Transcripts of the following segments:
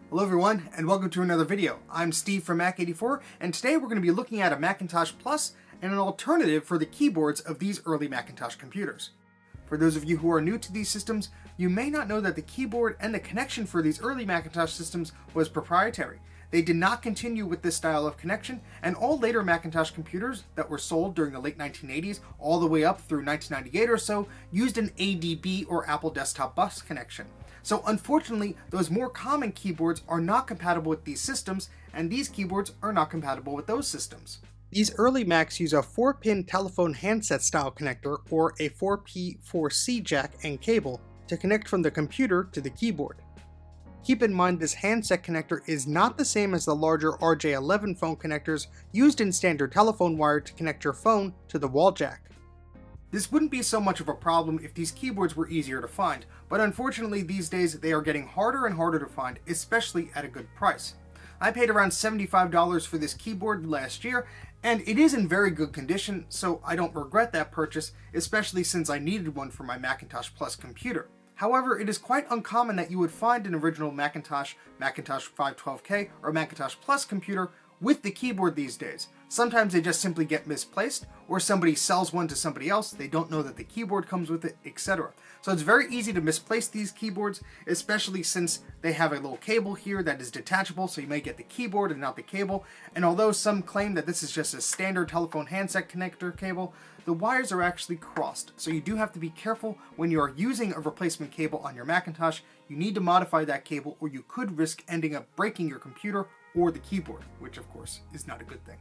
Hello everyone, and welcome to another video. I'm Steve from Mac84, and today we're going to be looking at a Macintosh Plus and an alternative for the keyboards of these early Macintosh computers. For those of you who are new to these systems, you may not know that the keyboard and the connection for these early Macintosh systems was proprietary. They did not continue with this style of connection, and all later Macintosh computers that were sold during the late 1980s all the way up through 1998 or so used an ADB or Apple Desktop Bus connection. So unfortunately, those more common keyboards are not compatible with these systems, and these keyboards are not compatible with those systems. These early Macs use a 4-pin telephone handset style connector or a 4P4C jack and cable to connect from the computer to the keyboard. Keep in mind this handset connector is not the same as the larger RJ11 phone connectors used in standard telephone wire to connect your phone to the wall jack. This wouldn't be so much of a problem if these keyboards were easier to find, but unfortunately these days they are getting harder and harder to find, especially at a good price. I paid around $75 for this keyboard last year, and it is in very good condition, so I don't regret that purchase, especially since I needed one for my Macintosh Plus computer. However, it is quite uncommon that you would find an original Macintosh 512K, or Macintosh Plus computer with the keyboard these days. Sometimes they just simply get misplaced, or somebody sells one to somebody else, they don't know that the keyboard comes with it, etc. So it's very easy to misplace these keyboards, especially since they have a little cable here that is detachable, so you may get the keyboard and not the cable. And although some claim that this is just a standard telephone handset connector cable, the wires are actually crossed. So you do have to be careful when you are using a replacement cable on your Macintosh. You need to modify that cable, or you could risk ending up breaking your computer or the keyboard, which of course is not a good thing.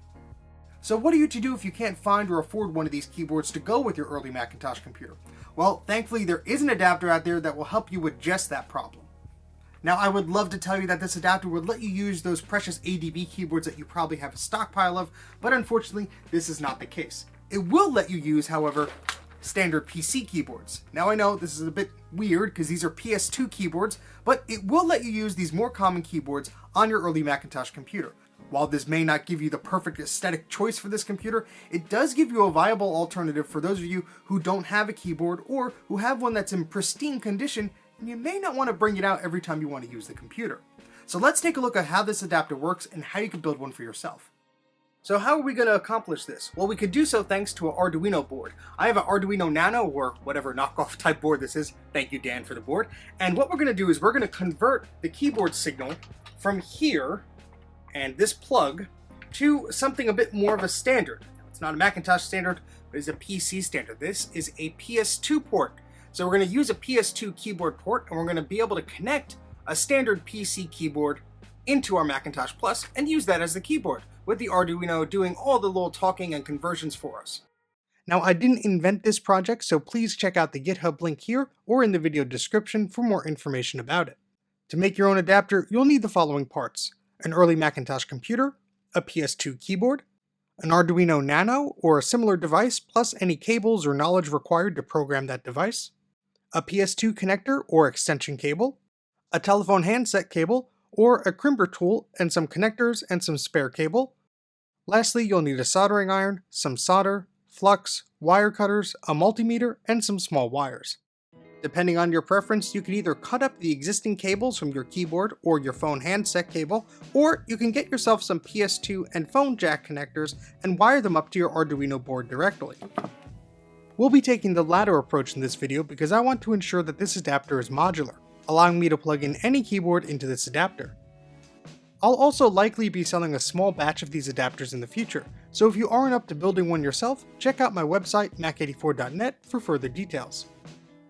So what are you to do if you can't find or afford one of these keyboards to go with your early Macintosh computer? Well, thankfully there is an adapter out there that will help you with just that problem. Now, I would love to tell you that this adapter would let you use those precious ADB keyboards that you probably have a stockpile of, but unfortunately this is not the case. It will let you use, however, standard PC keyboards. Now I know this is a bit weird because these are PS2 keyboards, but it will let you use these more common keyboards on your early Macintosh computer. While this may not give you the perfect aesthetic choice for this computer, it does give you a viable alternative for those of you who don't have a keyboard or who have one that's in pristine condition and you may not want to bring it out every time you want to use the computer. So let's take a look at how this adapter works and how you can build one for yourself. So how are we going to accomplish this? Well, we could do so thanks to an Arduino board. I have an Arduino Nano, or whatever knockoff type board this is. Thank you, Dan, for the board. And what we're going to do is we're going to convert the keyboard signal from here and this plug to something a bit more of a standard. It's not a Macintosh standard, but it's a PC standard. This is a PS2 port. So we're going to use a PS2 keyboard port, and we're going to be able to connect a standard PC keyboard into our Macintosh Plus and use that as the keyboard, with the Arduino doing all the little talking and conversions for us. Now, I didn't invent this project, so please check out the GitHub link here or in the video description for more information about it. To make your own adapter, you'll need the following parts: an early Macintosh computer, a PS2 keyboard, an Arduino Nano or a similar device plus any cables or knowledge required to program that device, a PS2 connector or extension cable, a telephone handset cable or a crimper tool and some connectors and some spare cable. Lastly, you'll need a soldering iron, some solder, flux, wire cutters, a multimeter, and some small wires. Depending on your preference, you can either cut up the existing cables from your keyboard or your phone handset cable, or you can get yourself some PS2 and phone jack connectors and wire them up to your Arduino board directly. We'll be taking the latter approach in this video because I want to ensure that this adapter is modular, allowing me to plug in any keyboard into this adapter. I'll also likely be selling a small batch of these adapters in the future, so if you aren't up to building one yourself, check out my website mac84.net for further details.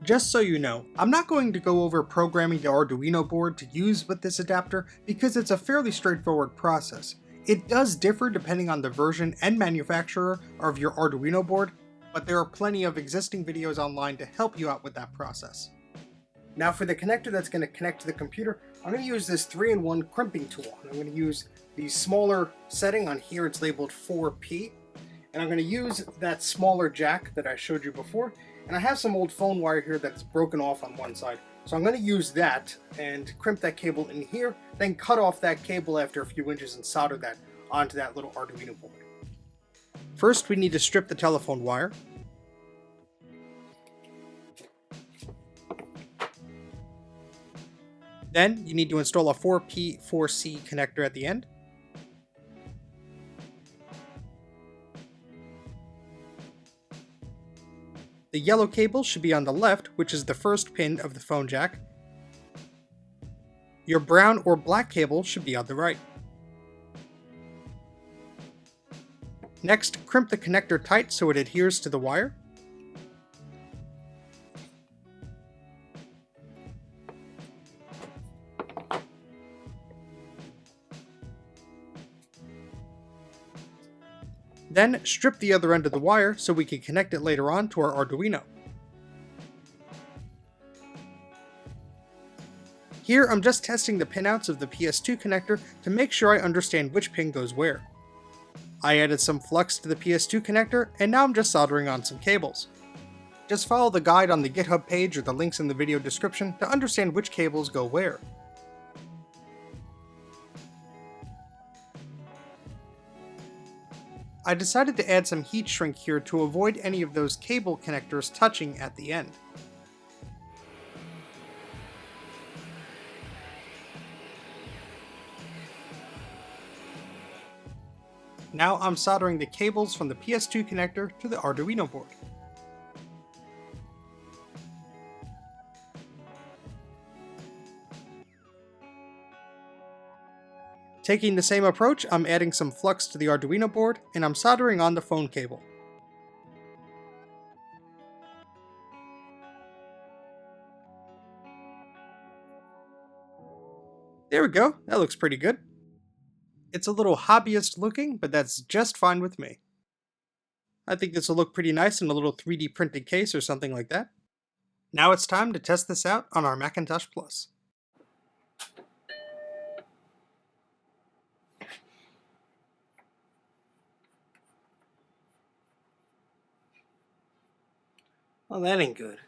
Just so you know, I'm not going to go over programming the Arduino board to use with this adapter because it's a fairly straightforward process. It does differ depending on the version and manufacturer of your Arduino board, but there are plenty of existing videos online to help you out with that process. Now for the connector that's going to connect to the computer, I'm going to use this 3-in-1 crimping tool. I'm going to use the smaller setting on here, it's labeled 4P, and I'm going to use that smaller jack that I showed you before. And I have some old phone wire here that's broken off on one side. So I'm going to use that and crimp that cable in here, then cut off that cable after a few inches and solder that onto that little Arduino board. First, we need to strip the telephone wire. Then you need to install a 4P 4C connector at the end. The yellow cable should be on the left, which is the first pin of the phone jack. Your brown or black cable should be on the right. Next, crimp the connector tight so it adheres to the wire. Then strip the other end of the wire so we can connect it later on to our Arduino. Here I'm just testing the pinouts of the PS2 connector to make sure I understand which pin goes where. I added some flux to the PS2 connector, and now I'm just soldering on some cables. Just follow the guide on the GitHub page or the links in the video description to understand which cables go where. I decided to add some heat shrink here to avoid any of those cable connectors touching at the end. Now I'm soldering the cables from the PS2 connector to the Arduino board. Taking the same approach, I'm adding some flux to the Arduino board, and I'm soldering on the phone cable. There we go, that looks pretty good. It's a little hobbyist looking, but that's just fine with me. I think this will look pretty nice in a little 3D printed case or something like that. Now it's time to test this out on our Macintosh Plus. Well, that ain't good.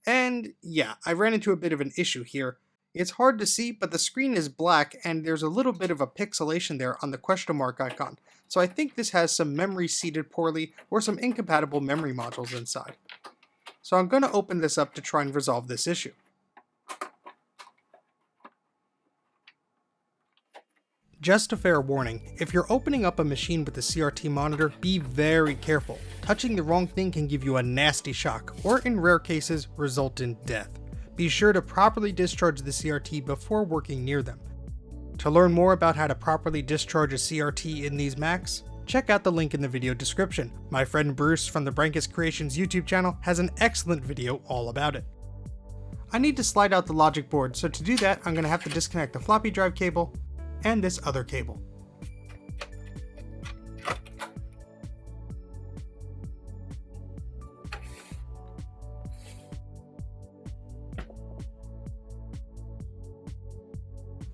And yeah, I ran into a bit of an issue here. It's hard to see, but the screen is black and there's a little bit of a pixelation there on the question mark icon. So I think this has some memory seated poorly or some incompatible memory modules inside. So I'm going to open this up to try and resolve this issue. Just a fair warning, if you're opening up a machine with a CRT monitor, be very careful. Touching the wrong thing can give you a nasty shock, or in rare cases, result in death. Be sure to properly discharge the CRT before working near them. To learn more about how to properly discharge a CRT in these Macs, check out the link in the video description. My friend Bruce from the Branchus Creations YouTube channel has an excellent video all about it. I need to slide out the logic board, so to do that I'm going to have to disconnect the floppy drive cable and this other cable.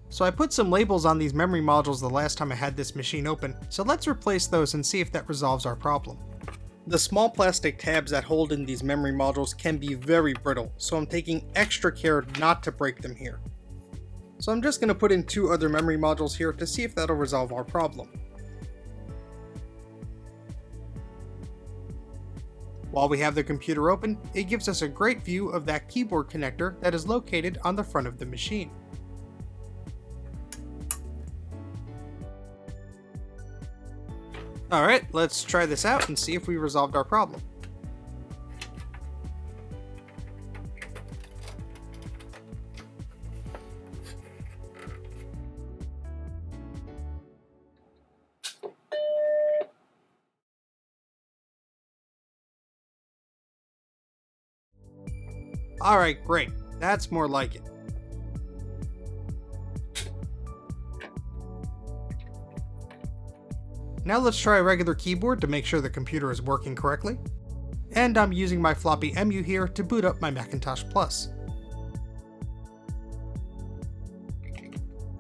So I put some labels on these memory modules the last time I had this machine open, so let's replace those and see if that resolves our problem. The small plastic tabs that hold in these memory modules can be very brittle, so I'm taking extra care not to break them here. So I'm just going to put in 2 other memory modules here to see if that'll resolve our problem. While we have the computer open, it gives us a great view of that keyboard connector that is located on the front of the machine. Alright, let's try this out and see if we resolved our problem. Alright, great. That's more like it. Now let's try a regular keyboard to make sure the computer is working correctly. And I'm using my floppy EMU here to boot up my Macintosh Plus.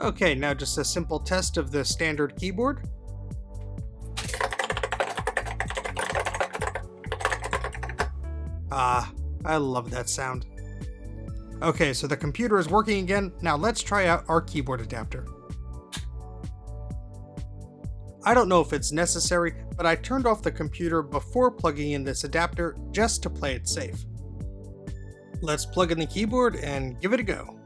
Okay, now just a simple test of the standard keyboard. I love that sound. Okay, so the computer is working again. Now let's try out our keyboard adapter. I don't know if it's necessary, but I turned off the computer before plugging in this adapter just to play it safe. Let's plug in the keyboard and give it a go.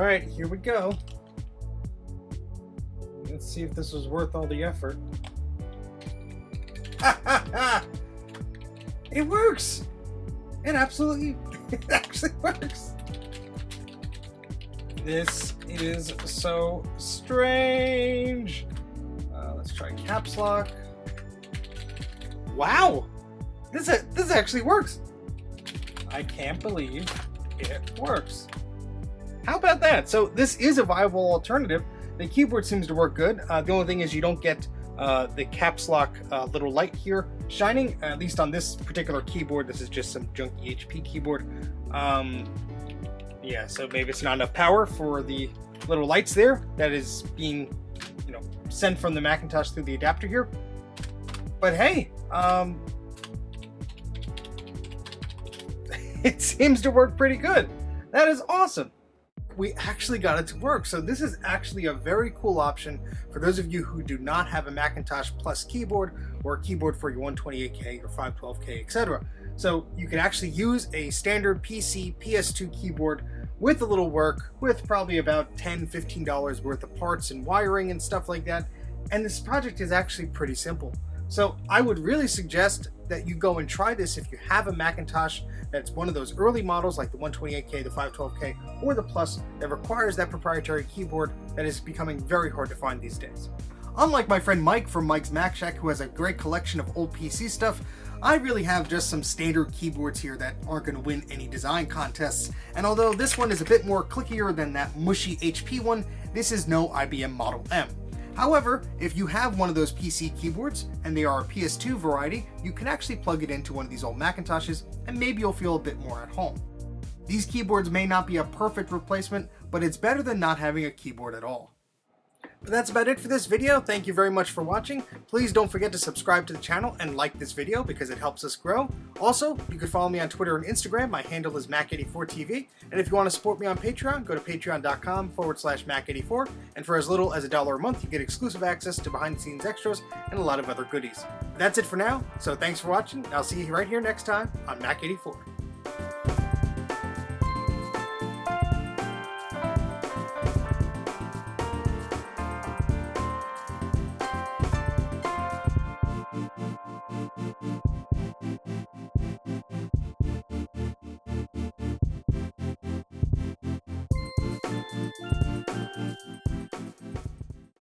right, here we go. Let's see if this was worth all the effort. It works! It absolutely, it actually works. This is so strange. Let's try caps lock. Wow! This actually works. I can't believe it works. How about that? So this is a viable alternative. The keyboard seems to work good. The only thing is you don't get the caps lock little light here shining, at least on this particular keyboard. This is just some junky HP keyboard. Yeah, so maybe it's not enough power for the little lights there that is being, sent from the Macintosh through the adapter here. But hey, it seems to work pretty good. That is awesome. We actually got it to work. So this is actually a very cool option for those of you who do not have a Macintosh Plus keyboard or a keyboard for your 128K or 512K, etc. So you can actually use a standard PC PS2 keyboard with a little work, with probably about $10–15 worth of parts and wiring and stuff like that. And this project is actually pretty simple. So I would really suggest that you go and try this if you have a Macintosh that's one of those early models like the 128K, the 512K, or the Plus that requires that proprietary keyboard that is becoming very hard to find these days. Unlike my friend Mike from Mike's Mac Shack, who has a great collection of old PC stuff, I really have just some standard keyboards here that aren't going to win any design contests. And although this one is a bit more clickier than that mushy HP one, this is no IBM Model M. However, if you have one of those PC keyboards and they are a PS2 variety, you can actually plug it into one of these old Macintoshes and maybe you'll feel a bit more at home. These keyboards may not be a perfect replacement, but it's better than not having a keyboard at all. But that's about it for this video. Thank you very much for watching. Please don't forget to subscribe to the channel and like this video because it helps us grow. Also, you can follow me on Twitter and Instagram. My handle is Mac84TV. And if you want to support me on Patreon, go to patreon.com/Mac84. And for as little as $1 a month, you get exclusive access to behind-the-scenes extras and a lot of other goodies. That's it for now. So thanks for watching. I'll see you right here next time on Mac84.